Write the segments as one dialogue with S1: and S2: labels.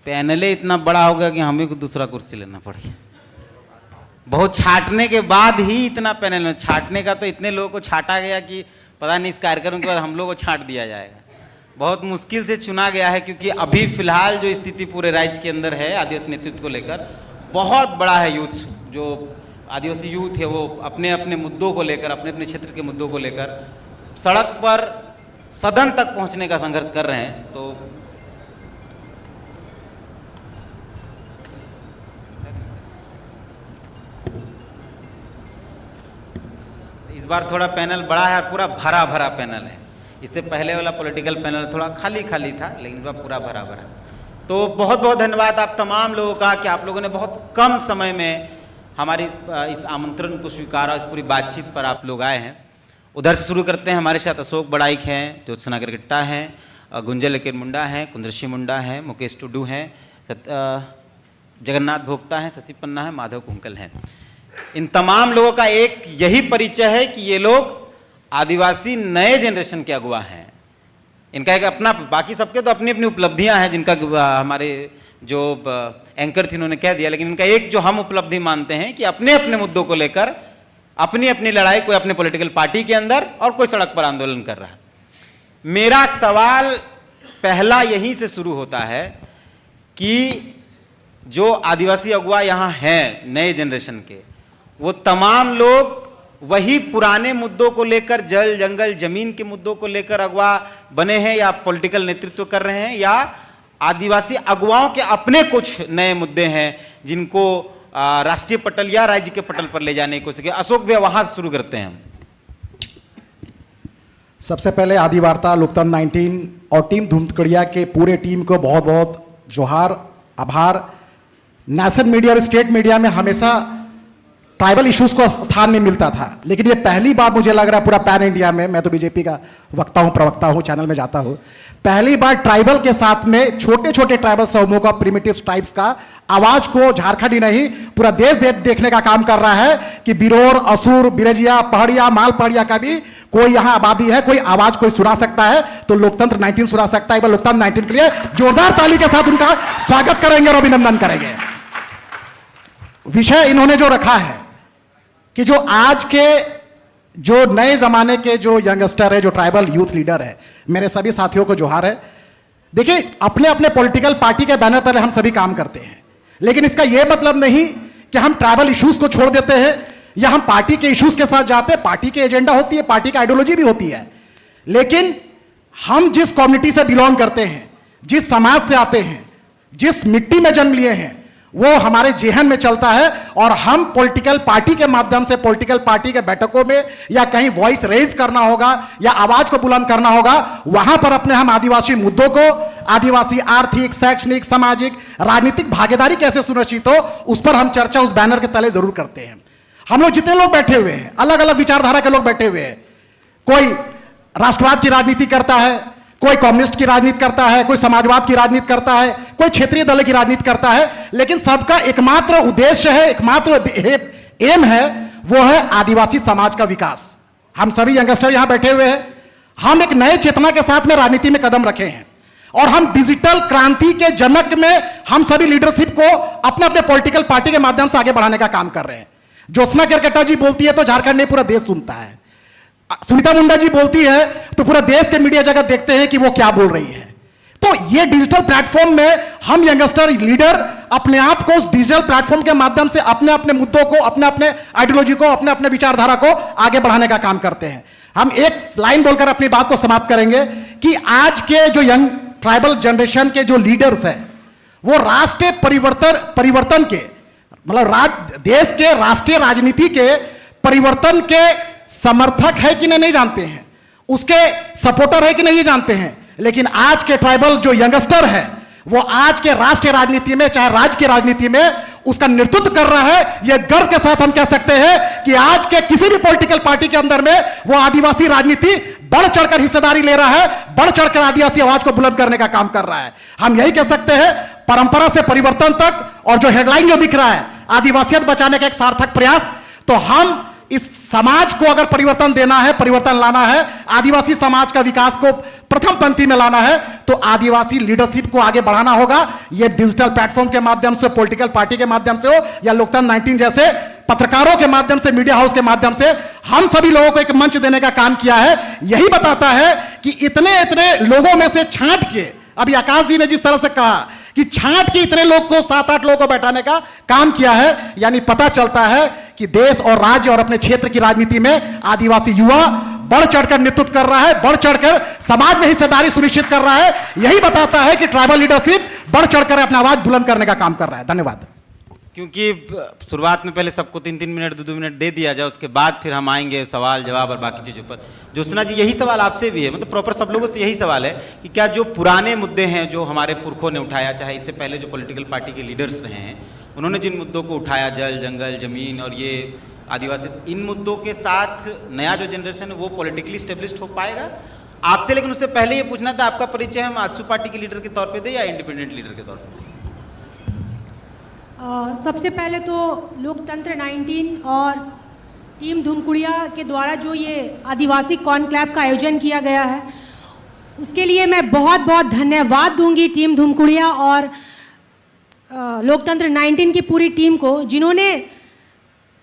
S1: Panel ही इतना बड़ा हो गया कि हमें को दूसरा कुर्सी लेना पड़ेगा। बहुत छाटने के बाद ही इतना पैनल में, छाटने का तो इतने लोगों को छाटा गया कि पता नहीं इस कार्यक्रम के बाद हम लोग को छाट दिया जाएगा। बहुत मुश्किल से चुना गया है, क्योंकि अभी फिलहाल जो स्थिति पूरे राज्य के अंदर है आदिवासी नेतृत्व को लेकर, बहुत बड़ा है। यूथ जो आदिवासी यूथ है वो अपने अपने मुद्दों को लेकर, अपने अपने क्षेत्र के मुद्दों को लेकर सड़क पर सदन तक पहुंचने का संघर्ष कर रहे हैं। तो इस बार थोड़ा पैनल बड़ा है और पूरा भरा भरा पैनल है। इससे पहले वाला पॉलिटिकल पैनल थोड़ा खाली खाली था, लेकिन इस बार पूरा भरा भरा। तो बहुत बहुत धन्यवाद आप तमाम लोगों का कि आप लोगों ने बहुत कम समय में हमारी इस आमंत्रण को स्वीकारा, इस पूरी बातचीत पर आप लोग आए हैं। उधर से शुरू करते हैं। हमारे साथ अशोक बड़ाइक हैं, ज्योत्सना गिरगिट्टा हैं, गुंजल लेकर मुंडा हैं, कुंदरशी मुंडा हैं, मुकेश टुडू हैं, जगन्नाथ भोक्ता हैं, शशि पन्ना है, माधव कुंकल हैं। इन तमाम लोगों का एक यही परिचय है कि ये लोग आदिवासी नए जनरेशन के अगुवा हैं। इनका एक अपना, बाकी सबके तो अपनी अपनी उपलब्धियां हैं जिनका हमारे जो एंकर थी उन्होंने कह दिया, लेकिन इनका एक जो हम उपलब्धि मानते हैं कि अपने अपने मुद्दों को लेकर अपनी अपनी लड़ाई, कोई अपने पॉलिटिकल पार्टी के अंदर और कोई सड़क पर आंदोलन कर रहा है। मेरा सवाल पहला यहीं से शुरू होता है कि जो आदिवासी अगुवा यहाँ हैं नए जनरेशन के, वो तमाम लोग वही पुराने मुद्दों को लेकर, जल जंगल जमीन के मुद्दों को लेकर अगवा बने हैं, या पॉलिटिकल नेतृत्व कर रहे हैं, या आदिवासी अगुवाओं के अपने कुछ नए मुद्दे हैं जिनको राष्ट्रीय पटल या राज्य के पटल पर ले जाने की कोशिश। अशोक भैया वहां से शुरू करते हैं।
S2: सबसे पहले आदि वार्ता लोकतंत्र 19 और टीम धूमकड़िया के पूरे टीम को बहुत बहुत जोहार, आभार। नेशनल मीडिया और स्टेट मीडिया में हमेशा ट्राइबल इश्यूज को स्थान नहीं मिलता था, लेकिन ये पहली बार मुझे लग रहा है पूरा पैन इंडिया में, मैं तो बीजेपी का वक्ता हूं, प्रवक्ता हूं, चैनल में जाता हूं, पहली बार ट्राइबल के साथ में छोटे छोटे ट्राइबल समूहों का, प्रिमिटिव ट्राइब्स का आवाज को झारखंड ही नहीं पूरा देश देखने का काम कर रहा है कि बिरोर, असुर, बिरजिया, पहाड़िया, माल पहाड़िया का भी कोई यहां आबादी है, कोई आवाज कोई सुना सकता है, तो लोकतंत्र 19 सुना सकता है। लोकतंत्र 19 के लिए जोरदार ताली के साथ उनका स्वागत करेंगे और अभिनंदन करेंगे। विषय इन्होंने जो रखा है कि जो आज के जो नए जमाने के जो यंगस्टर है, जो ट्राइबल यूथ लीडर है, मेरे सभी साथियों को जोहार है। देखिए, अपने अपने पॉलिटिकल पार्टी के बैनर तले हम सभी काम करते हैं, लेकिन इसका यह मतलब नहीं कि हम ट्राइबल इश्यूज को छोड़ देते हैं या हम पार्टी के इश्यूज के साथ जाते हैं। पार्टी की एजेंडा होती है, पार्टी की आइडियोलॉजी भी होती है, लेकिन हम जिस कम्युनिटी से बिलोंग करते हैं, जिस समाज से आते हैं, जिस मिट्टी में जन्म लिए हैं, वो हमारे जेहन में चलता है। और हम पॉलिटिकल पार्टी के माध्यम से, पॉलिटिकल पार्टी के बैठकों में या कहीं वॉइस रेज करना होगा या आवाज को बुलंद करना होगा, वहां पर अपने हम आदिवासी मुद्दों को, आदिवासी आर्थिक, शैक्षणिक, सामाजिक, राजनीतिक भागीदारी कैसे सुनिश्चित हो, उस पर हम चर्चा उस बैनर के तले जरूर करते हैं। हम लोग जितने लोग बैठे हुए हैं, अलग अलग विचारधारा के लोग बैठे हुए हैं, कोई राष्ट्रवाद की राजनीति करता है, कोई कम्युनिस्ट की राजनीति करता है, कोई समाजवाद की राजनीति करता है, कोई क्षेत्रीय दल की राजनीति करता है, लेकिन सबका एकमात्र उद्देश्य है, एकमात्र एम है, वो है आदिवासी समाज का विकास। हम सभी यंगस्टर यहां बैठे हुए हैं, हम एक नए चेतना के साथ में राजनीति में कदम रखे हैं और हम डिजिटल क्रांति के जनक में हम सभी लीडरशिप को अपने अपने पॉलिटिकल पार्टी के माध्यम से आगे बढ़ाने का काम कर रहे हैं। ज्योत्सना गिरगिट्टा जी बोलती है तो झारखंड नहीं पूरा देश सुनता है, सुनीता मुंडा जी बोलती है तो पूरा देश के मीडिया जगत देखते हैं कि वो क्या बोल रही है। तो ये डिजिटल प्लेटफॉर्म में हम यंगस्टर लीडर अपने आप को उस डिजिटल प्लेटफॉर्म के माध्यम से अपने अपने मुद्दों को, अपने अपने आइडियोलॉजी को, अपने अपने विचारधारा को आगे बढ़ाने का काम करते हैं। हम एक लाइन बोलकर अपनी बात को समाप्त करेंगे कि आज के जो यंग ट्राइबल जनरेशन के जो लीडर्स हैं, वो राष्ट्रीय परिवर्तन के, मतलब देश के राष्ट्रीय राजनीति के परिवर्तन के समर्थक है कि नहीं जानते हैं, उसके सपोर्टर है कि नहीं जानते हैं, लेकिन आज के ट्राइबल जो यंगस्टर है, वो आज के राष्ट्रीय राजनीति में, चाहे राज्य की राजनीति में उसका नेतृत्व कर रहा है। यह गर्व के साथ हम कह सकते हैं कि आज के किसी भी पॉलिटिकल पार्टी के अंदर में वो आदिवासी राजनीति बढ़ चढ़कर हिस्सेदारी ले रहा है, बढ़ चढ़कर आदिवासी आवाज को बुलंद करने का काम कर रहा है। हम यही कह सकते हैं, परंपरा से परिवर्तन तक, और जो हेडलाइन जो दिख रहा है आदिवासियत बचाने का एक सार्थक प्रयास, तो हम इस समाज को अगर परिवर्तन देना है, परिवर्तन लाना है, आदिवासी समाज का विकास को प्रथम पंक्ति में लाना है तो आदिवासी लीडरशिप को आगे बढ़ाना होगा। यह डिजिटल प्लेटफॉर्म के माध्यम से, पॉलिटिकल पार्टी के माध्यम से हो, या लोकतंत्र 19 जैसे पत्रकारों के माध्यम से, मीडिया हाउस के माध्यम से, हम सभी लोगों को एक मंच देने का काम किया है। यही बताता है कि इतने इतने लोगों में से छांट के, अभी आकाश जी ने जिस तरह से कहा कि छांट के इतने लोग को, 7-8 लोगों को बैठाने का काम किया है, यानी पता चलता है कि देश और राज्य और अपने क्षेत्र की राजनीति में आदिवासी युवा बढ़ चढ़कर नेतृत्व कर रहा है, बढ़ चढ़कर समाज में हिस्सेदारी सुनिश्चित कर रहा है। यही बताता है कि ट्राइबल लीडरशिप बढ़ चढ़कर अपना आवाज बुलंद करने का काम कर रहा है। धन्यवाद।
S1: क्योंकि शुरुआत में पहले सबको 3-3 मिनट 2-2 मिनट दे दिया जाए, उसके बाद फिर हम आएंगे सवाल जवाब और बाकी चीज़ों पर। ज्योत्सना जी, यही सवाल आपसे भी है, मतलब प्रॉपर सब लोगों से यही सवाल है कि क्या जो पुराने मुद्दे हैं जो हमारे पुरखों ने उठाया, चाहे इससे पहले जो पॉलिटिकल पार्टी के लीडर्स रहे हैं, उन्होंने जिन मुद्दों को उठाया, जल जंगल जमीन और ये आदिवासी, इन मुद्दों के साथ नया जो जनरेशन है वो पॉलिटिकली स्टेब्लिश्ड हो पाएगा आपसे? लेकिन उससे पहले ये पूछना था, आपका परिचय हम आजसू पार्टी के लीडर के तौर पे दें या इंडिपेंडेंट लीडर के तौर पे?
S3: सबसे पहले तो लोकतंत्र 19 और टीम धूमकुड़िया के द्वारा जो ये आदिवासी कॉन्क्लेव का आयोजन किया गया है, उसके लिए मैं बहुत बहुत धन्यवाद दूंगी टीम धूमकुड़िया और लोकतंत्र 19 की पूरी टीम को, जिन्होंने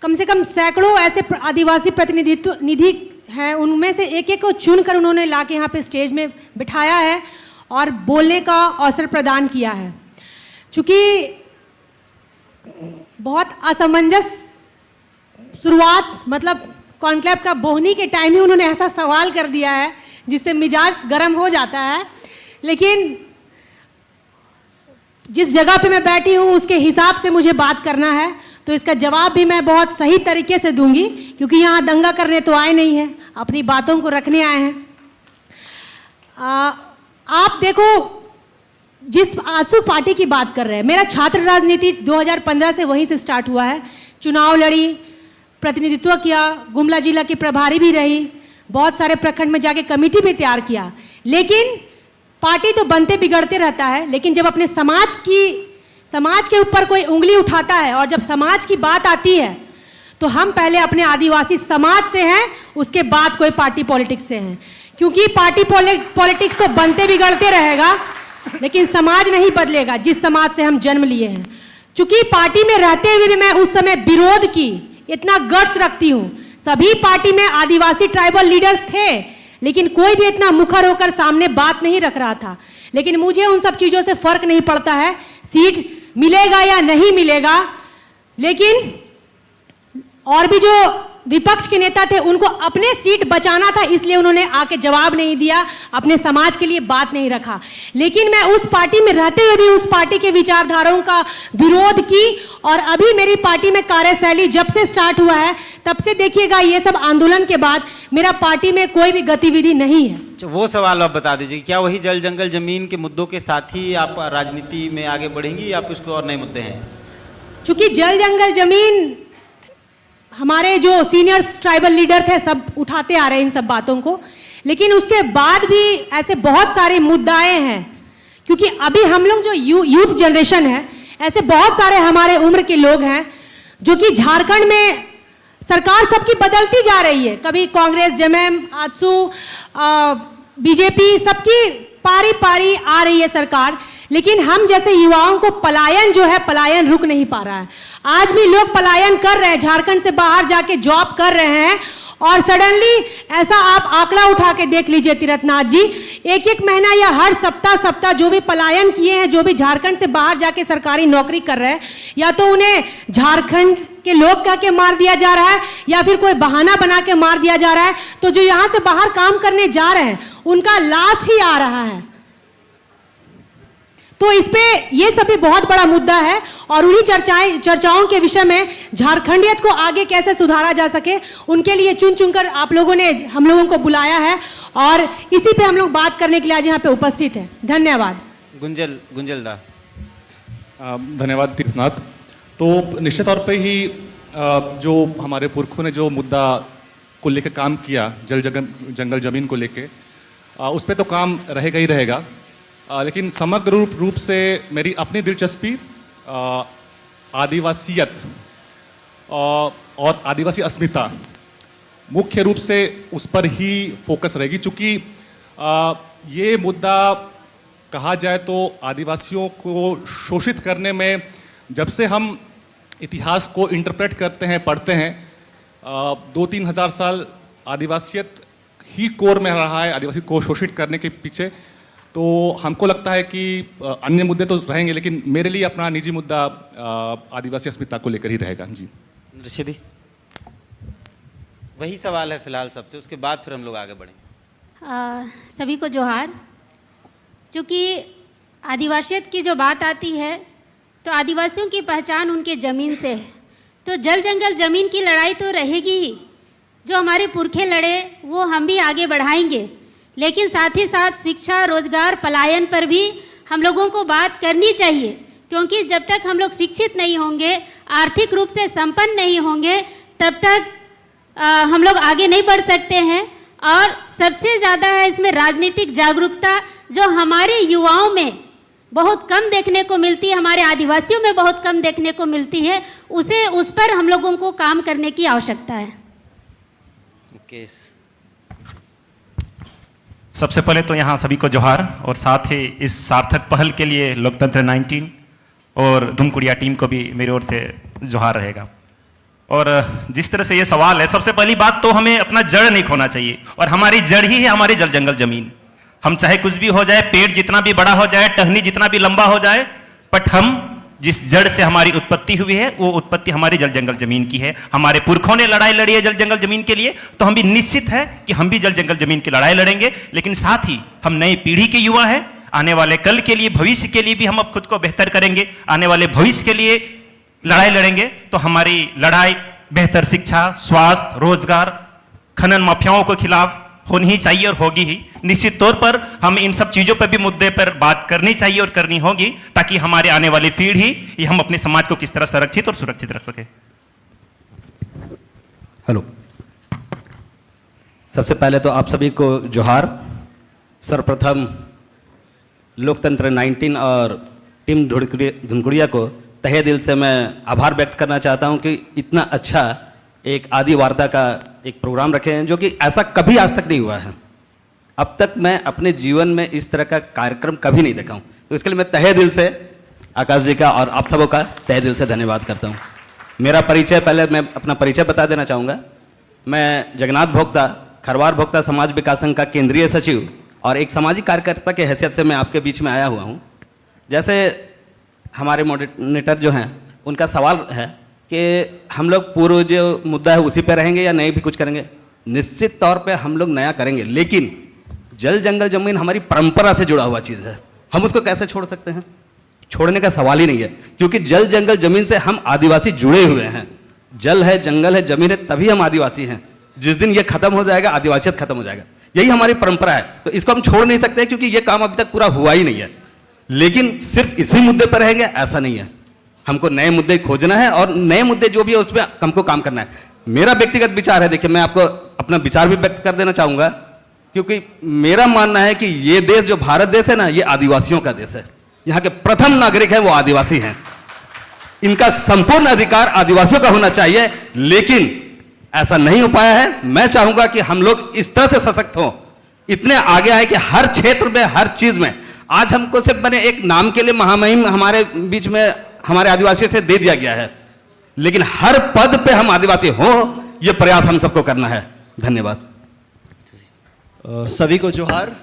S3: कम से कम सैकड़ों ऐसे आदिवासी प्रतिनिधि हैं, उनमें से एक एक को चुनकर उन्होंने लाके यहाँ पे स्टेज में बिठाया है और बोलने का अवसर प्रदान किया है। चूँकि बहुत असमंजस शुरुआत, मतलब कॉन्क्लेव का बोहनी के टाइम ही उन्होंने ऐसा सवाल कर दिया है जिससे मिजाज गर्म हो जाता है। लेकिन जिस जगह पे मैं बैठी हूँ उसके हिसाब से मुझे बात करना है, तो इसका जवाब भी मैं बहुत सही तरीके से दूंगी, क्योंकि यहाँ दंगा करने तो आए नहीं हैं, अपनी बातों को रखने आए हैं। आप देखो, जिस आजसू पार्टी की बात कर रहे हैं, मेरा छात्र राजनीति 2015 से वहीं से स्टार्ट हुआ है। चुनाव लड़ी, प्रतिनिधित्व किया, गुमला जिला की प्रभारी भी रही, बहुत सारे प्रखंड में जाके कमेटी भी तैयार किया। लेकिन पार्टी तो बनते बिगड़ते रहता है, लेकिन जब अपने समाज के ऊपर कोई उंगली उठाता है और जब समाज की बात आती है तो हम पहले अपने आदिवासी समाज से हैं, उसके बाद कोई पार्टी पॉलिटिक्स से हैं। क्योंकि पार्टी पॉलिटिक्स तो बनते बिगड़ते रहेगा, लेकिन समाज नहीं बदलेगा जिस समाज से हम जन्म लिए हैं। चूंकि पार्टी में रहते हुए भी मैं उस समय विरोध की इतना गट्स रखती हूँ। सभी पार्टी में आदिवासी ट्राइबल लीडर्स थे, लेकिन कोई भी इतना मुखर होकर सामने बात नहीं रख रहा था। लेकिन मुझे उन सब चीज़ों से फर्क नहीं पड़ता है, सीट मिलेगा या नहीं मिलेगा। लेकिन और भी जो विपक्ष के नेता थे, उनको अपने सीट बचाना था, इसलिए उन्होंने आके जवाब नहीं दिया, अपने समाज के लिए बात नहीं रखा। लेकिन मैं उस पार्टी में रहते हुए भी उस पार्टी के विचारधाराओं का विरोध की, और अभी मेरी पार्टी में कार्यशैली जब से स्टार्ट हुआ है तब से देखिएगा, ये सब आंदोलन के बाद मेरा पार्टी में कोई भी गतिविधि नहीं है।
S1: वो सवाल आप बता दीजिए, क्या वही जल जंगल जमीन के मुद्दों के साथ ही आप राजनीति में आगे बढ़ेंगी या कुछ और नए मुद्दे हैं?
S3: चूंकि जल जंगल जमीन हमारे जो सीनियर्स ट्राइबल लीडर थे सब उठाते आ रहे हैं इन सब बातों को, लेकिन उसके बाद भी ऐसे बहुत सारे मुद्दाएं हैं। क्योंकि अभी हम लोग जो यूथ जनरेशन है, ऐसे बहुत सारे हमारे उम्र के लोग हैं जो कि झारखंड में सरकार सबकी बदलती जा रही है, कभी कांग्रेस, जेएमएम, आजसू, बीजेपी, सबकी पारी पारी आ रही है सरकार। लेकिन हम जैसे युवाओं को पलायन जो है, पलायन रुक नहीं पा रहा है। आज भी लोग पलायन कर रहे हैं, झारखंड से बाहर जाके जॉब कर रहे हैं, और सडनली ऐसा आप आंकड़ा उठा के देख लीजिए तीर्थनाथ जी, एक महीना या हर सप्ताह जो भी पलायन किए हैं, जो भी झारखंड से बाहर जाके सरकारी नौकरी कर रहे हैं, या तो उन्हें झारखंड के लोग कह के मार दिया जा रहा है या फिर कोई बहाना बना के मार दिया जा रहा है। तो जो यहाँ से बाहर काम करने जा रहे हैं उनका लाश ही आ रहा है। तो इस पे ये सभी बहुत बड़ा मुद्दा है, और उन्हीं चर्चाओं के विषय में झारखंडियत को आगे कैसे सुधारा जा सके, उनके लिए चुन चुनकर आप लोगों ने हम लोगों को बुलाया है, और इसी पे हम लोग बात करने के लिए आज यहाँ पे उपस्थित हैं। धन्यवाद।
S1: गुंजलदा।
S4: धन्यवाद तीर्थनाथ। तो निश्चित तौर पे ही जो हमारे पुरखों ने जो मुद्दा को लेकर काम किया, जल जंगल जमीन को लेके, उस पर तो काम रहेगा ही रहेगा। लेकिन समग्र रूप से मेरी अपनी दिलचस्पी आदिवासियत और आदिवासी अस्मिता मुख्य रूप से उस पर ही फोकस रहेगी। चूँकि ये मुद्दा कहा जाए तो आदिवासियों को शोषित करने में जब से हम इतिहास को इंटरप्रेट करते हैं, पढ़ते हैं, 2-3 हज़ार साल आदिवासियत ही कोर में रहा है, आदिवासी को शोषित करने के पीछे। तो हमको लगता है कि अन्य मुद्दे तो रहेंगे, लेकिन मेरे लिए अपना निजी मुद्दा आदिवासी अस्मिता को लेकर ही रहेगा। जी
S1: ऋषिधि, वही सवाल है फिलहाल सबसे, उसके बाद फिर हम लोग आगे बढ़ेंगे।
S5: सभी को जोहार। चूँकि आदिवासियत की जो बात आती है तो आदिवासियों की पहचान उनके ज़मीन से है, तो जल जंगल ज़मीन की लड़ाई तो रहेगी ही। जो हमारे पुरखे लड़े वो हम भी आगे बढ़ाएंगे, लेकिन साथ ही साथ शिक्षा, रोजगार, पलायन पर भी हम लोगों को बात करनी चाहिए, क्योंकि जब तक हम लोग शिक्षित नहीं होंगे, आर्थिक रूप से संपन्न नहीं होंगे, तब तक हम लोग आगे नहीं बढ़ सकते हैं। और सबसे ज़्यादा है इसमें राजनीतिक जागरूकता, जो हमारे युवाओं में बहुत कम देखने को मिलती है, हमारे आदिवासियों में बहुत कम देखने को मिलती है, उस पर हम लोगों को काम करने की आवश्यकता है।
S6: सबसे पहले तो यहाँ सभी को जोहार, और साथ ही इस सार्थक पहल के लिए लोकतंत्र 19 और धुमकुड़िया टीम को भी मेरी ओर से जोहार रहेगा। और जिस तरह से ये सवाल है, सबसे पहली बात तो हमें अपना जड़ नहीं खोना चाहिए, और हमारी जड़ ही है हमारी जल जंगल जमीन। हम चाहे कुछ भी हो जाए, पेड़ जितना भी बड़ा हो जाए, टहनी जितना भी लंबा हो जाए, बट हम जिस जड़ से हमारी उत्पत्ति हुई है वो उत्पत्ति हमारी जल जंगल जमीन की है। हमारे पुरखों ने लड़ाई लड़ी है जल जंगल जमीन के लिए, तो हम भी निश्चित है कि हम भी जल जंगल जमीन की लड़ाई लड़ेंगे। लेकिन साथ ही हम नई पीढ़ी के युवा हैं, आने वाले कल के लिए, भविष्य के लिए भी हम अब खुद को बेहतर करेंगे, आने वाले भविष्य के लिए लड़ाई लड़ेंगे। तो हमारी लड़ाई बेहतर शिक्षा, स्वास्थ्य, रोजगार, खनन माफियाओं के खिलाफ होनी ही चाहिए और होगी ही। निश्चित तौर पर हम इन सब चीजों पर भी मुद्दे पर बात करनी चाहिए और करनी होगी, ताकि हमारे आने वाली पीढ़ी ये हम अपने समाज को किस तरह संरक्षित और सुरक्षित रख सके।
S7: हेलो, सबसे पहले तो आप सभी को जोहार। सर्वप्रथम लोकतंत्र 19 और टीम धुमकुड़िया को तहे दिल से मैं आभार व्यक्त करना चाहता हूं कि इतना अच्छा एक आदि वार्ता का एक प्रोग्राम रखे हैं, जो कि ऐसा कभी आज तक नहीं हुआ है। अब तक मैं अपने जीवन में इस तरह का कार्यक्रम कभी नहीं देखा हूं, तो इसके लिए मैं तहे दिल से आकाश जी का और आप सबों का तहे दिल से धन्यवाद करता हूं। मेरा परिचय, पहले मैं अपना परिचय बता देना चाहूँगा। मैं जगन्नाथ भोक्ता, खरवार भोक्ता समाज विकास संघ का केंद्रीय सचिव और एक सामाजिक कार्यकर्ता के हैसियत से मैं आपके बीच में आया हुआ हूँ। जैसे हमारे मॉडरेटर जो हैं, उनका सवाल है कि हम लोग पूर्व जो मुद्दा है उसी पे रहेंगे या नए भी कुछ करेंगे। निश्चित तौर पे हम लोग नया करेंगे, लेकिन जल जंगल जमीन हमारी परंपरा से जुड़ा हुआ चीज़ है, हम उसको कैसे छोड़ सकते हैं? छोड़ने का सवाल ही नहीं है, क्योंकि जल जंगल जमीन से हम आदिवासी जुड़े हुए हैं। जल है, जंगल है, जमीन है, तभी हम आदिवासी हैं। जिस दिन ये खत्म हो जाएगा, आदिवासियत खत्म हो जाएगा। यही हमारी परंपरा है, तो इसको हम छोड़ नहीं सकते, क्योंकि ये काम अभी तक पूरा हुआ ही नहीं है। लेकिन सिर्फ इसी मुद्दे पर रहेंगे ऐसा नहीं है, हमको नए मुद्दे खोजना है, और नए मुद्दे जो भी है उस पर हमको काम करना है। मेरा व्यक्तिगत विचार है, देखिए मैं आपको अपना विचार भी व्यक्त कर देना चाहूंगा, क्योंकि मेरा मानना है कि ये देश जो भारत देश है ना, ये आदिवासियों का देश है। यहाँ के प्रथम नागरिक है वो आदिवासी हैं, इनका संपूर्ण अधिकार आदिवासियों का होना चाहिए, लेकिन ऐसा नहीं हो पाया है। मैं चाहूंगा कि हम लोग इस तरह से सशक्त हों, इतने आगे आए कि हर क्षेत्र में, हर चीज में। आज हमको सिर्फ मैंने एक नाम के लिए महामहिम हमारे बीच में हमारे आदिवासियों से दे दिया गया है, लेकिन हर पद पे हम आदिवासी हो, यह प्रयास हम सबको करना है। धन्यवाद।
S8: सभी को जोहार।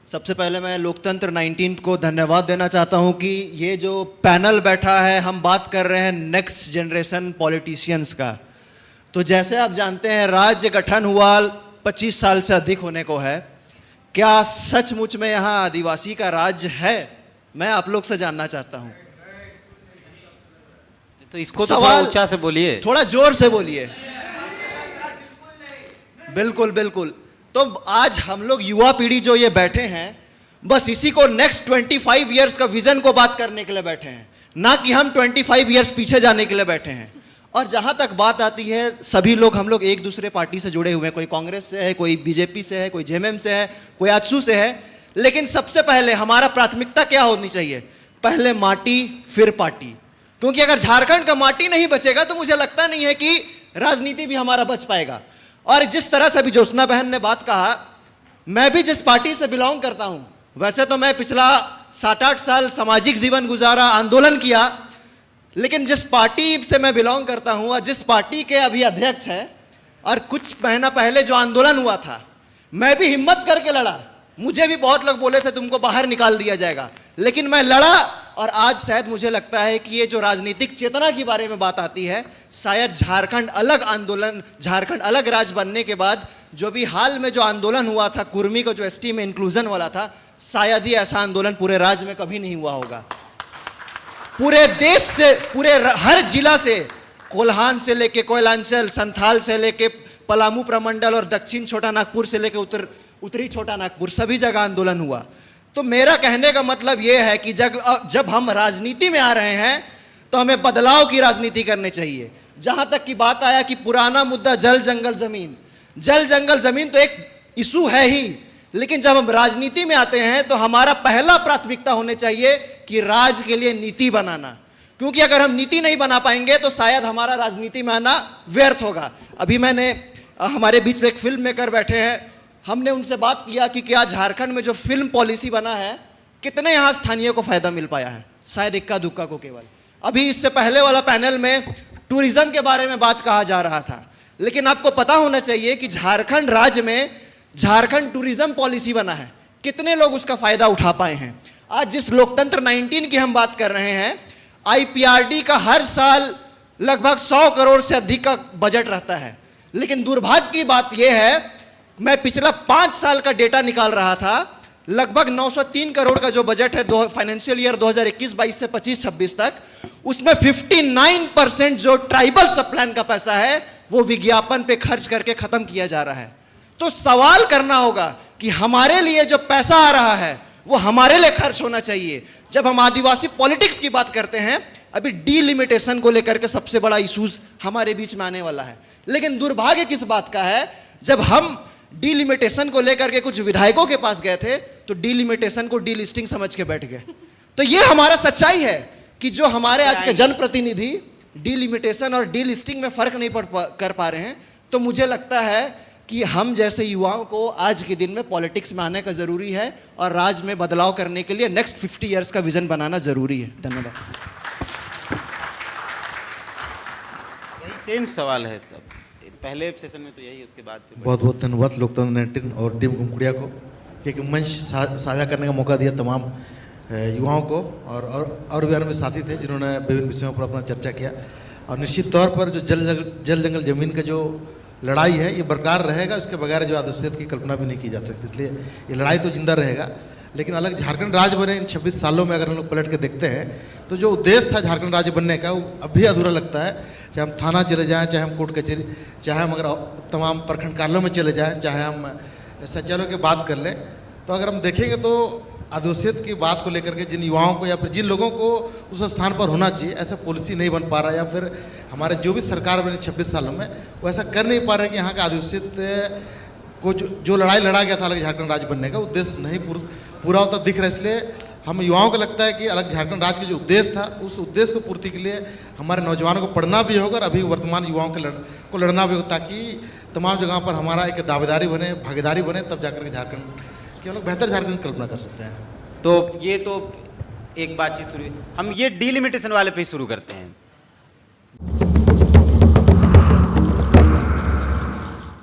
S8: सबसे पहले मैं लोकतंत्र 19 को धन्यवाद देना चाहता हूं कि ये जो पैनल बैठा है, हम बात कर रहे हैं नेक्स्ट जनरेशन पॉलिटिशियंस का। तो जैसे आप जानते हैं, राज्य गठन हुआ 25 साल से अधिक होने को है। क्या सचमुच में यहाँ आदिवासी का राज्य है? मैं आप लोग से जानना चाहता हूं।
S1: तो इसको तो थोड़ा ऊंचा से बोलिए,
S8: थोड़ा जोर से बोलिए। बिल्कुल बिल्कुल। तो आज हम लोग युवा पीढ़ी जो ये बैठे हैं, बस इसी को नेक्स्ट 25 इयर्स का विजन को बात करने के लिए बैठे हैं, ना कि हम 25 इयर्स पीछे जाने के लिए बैठे हैं। और जहां तक बात आती है, सभी लोग हम लोग एक दूसरे पार्टी से जुड़े हुए हैं, कोई कांग्रेस से है, कोई बीजेपी से है, कोई जेएमएम से है, कोई आजसू से है। लेकिन सबसे पहले हमारा प्राथमिकता क्या होनी चाहिए? पहले माटी फिर पार्टी। क्योंकि अगर झारखंड का माटी नहीं बचेगा तो मुझे लगता नहीं है कि राजनीति भी हमारा बच पाएगा। और जिस तरह से अभी ज्योत्सना बहन ने बात कहा मैं भी जिस पार्टी से बिलोंग करता हूं, वैसे तो मैं पिछला 7-8 साल सामाजिक जीवन गुजारा, आंदोलन किया, लेकिन जिस पार्टी से मैं बिलोंग करता हूं और जिस पार्टी के अभी अध्यक्ष हैं, और कुछ महीना पहले जो आंदोलन हुआ था, मैं भी हिम्मत करके लड़ा। मुझे भी बहुत लोग बोले थे तुमको बाहर निकाल दिया जाएगा, लेकिन मैं लड़ा। और आज शायद मुझे लगता है कि ये जो राजनीतिक चेतना के बारे में बात आती है, शायद झारखंड अलग आंदोलन, झारखंड अलग राज्य बनने के बाद जो भी हाल में जो आंदोलन हुआ था, कुर्मी को जो एसटी में इंक्लूजन वाला था, शायद ही ऐसा आंदोलन पूरे राज्य में कभी नहीं हुआ होगा। पूरे देश से, पूरे हर जिला से, कोल्हान से लेके कोयलांचल, संथाल से लेके पलामू प्रमंडल और दक्षिण छोटा नागपुर से लेके उत्तरी छोटा नागपुर, सभी जगह आंदोलन हुआ। तो मेरा कहने का मतलब यह है कि जब हम राजनीति में आ रहे हैं तो हमें बदलाव की राजनीति करनी चाहिए। जहां तक की बात आया कि पुराना मुद्दा जल जंगल जमीन, जल जंगल जमीन तो एक इशू है ही, लेकिन जब हम राजनीति में आते हैं तो हमारा पहला प्राथमिकता होने चाहिए कि राज्य के लिए नीति बनाना, क्योंकि अगर हम नीति नहीं बना पाएंगे तो शायद हमारा राजनीति में आना व्यर्थ होगा। अभी मैंने हमारे बीच में एक फिल्म मेकर बैठे हैं, हमने उनसे बात किया कि क्या झारखंड में जो फिल्म पॉलिसी बना है, कितने यहाँ स्थानीय को फायदा मिल पाया है? शायद इक्का दुक्का को केवल। अभी इससे पहले वाला पैनल में टूरिज्म के बारे में बात कहा जा रहा था, लेकिन आपको पता होना चाहिए कि झारखंड राज्य में झारखंड टूरिज्म पॉलिसी बना है, कितने लोग उसका फायदा उठा पाए हैं? आज जिस लोकतंत्र 19 की हम बात कर रहे हैं, आईपीआरडी का हर साल लगभग 100 करोड़ से अधिक का बजट रहता है, लेकिन दुर्भाग्य की बात यह है, मैं पिछला 5 साल का डेटा निकाल रहा था, लगभग 903 करोड़ का जो बजट है फाइनेंशियल ईयर 2021-22 से 25-26 तक, उसमें 59% जो ट्राइबल सब प्लान का पैसा है वो विज्ञापन पे खर्च करके खत्म किया जा रहा है। तो सवाल करना होगा कि हमारे लिए जो पैसा आ रहा है वो हमारे लिए खर्च होना चाहिए। जब हम आदिवासी पॉलिटिक्स की बात करते हैं, अभी डीलिमिटेशन को लेकर के सबसे बड़ा इश्यूज हमारे बीच में आने वाला है, लेकिन दुर्भाग्य किस बात का है, जब हम डीलिमिटेशन को लेकर के कुछ विधायकों के पास गए थे तो डीलिमिटेशन को डीलिस्टिंग समझ के बैठ गए। तो ये हमारा सच्चाई है कि जो हमारे आज के जनप्रतिनिधि डीलिमिटेशन और डीलिस्टिंग में फर्क नहीं कर पा रहे हैं। तो मुझे लगता है कि हम जैसे युवाओं को आज के दिन में पॉलिटिक्स में आने का जरूरी है और राज्य में बदलाव करने के लिए नेक्स्ट 50 ईयर्स का विजन बनाना जरूरी है। धन्यवाद।
S1: यही सेम सवाल है सब, पहले सेशन में तो यही, उसके बाद
S9: बहुत बहुत धन्यवाद लोकतंत्र 19 और टीम घुमकुड़िया को एक मंच साझा करने का मौका दिया तमाम युवाओं को, और भी अन्य साथी थे जिन्होंने विभिन्न विषयों पर अपना चर्चा किया। और निश्चित तौर पर जो जल जंगल जमीन का जो लड़ाई है ये बरकरार रहेगा, उसके बगैर जो आदर्शियत की कल्पना भी नहीं की जा सकती, इसलिए ये लड़ाई तो जिंदा रहेगा। लेकिन अलग झारखंड राज्य बने इन 26 सालों में अगर हम लोग पलट के देखते हैं तो जो उद्देश्य था झारखंड राज्य बनने का वो अब भी अधूरा लगता है। चाहे हम थाना चले जाएं, चाहे हम कोर्ट कचहरी, चाहे हम अगर तमाम प्रखंड कार्यालयों में चले जाएं, चाहे हम शौचालयों की बात कर लें, तो अगर हम देखेंगे तो आदर्शियत की बात को लेकर के जिन युवाओं को या फिर जिन लोगों को उस स्थान पर होना चाहिए, ऐसा पॉलिसी नहीं बन पा रहा, या फिर हमारे जो भी सरकार बनी 26 सालों में वो ऐसा कर नहीं पा रहे कि यहाँ का आदर्शियत को जो लड़ाई लड़ा गया था अलग झारखंड राज्य बनने का उद्देश्य नहीं पूरा होता दिख रहा है। इसलिए हम युवाओं को लगता है कि अलग झारखंड राज्य का जो उद्देश्य था उस उद्देश्य को पूर्ति के लिए हमारे नौजवानों को पढ़ना भी होगा और अभी वर्तमान युवाओं को लड़ना भी होगा, ताकि तमाम जगहों पर हमारा एक दावेदारी बने, भागीदारी बने, तब जाकर के झारखंड कि हम लोग बेहतर झारखंड की कल्पना कर सकते हैं।
S1: तो ये तो एक बातचीत शुरू, हम ये डीलिमिटेशन वाले पे शुरू करते हैं।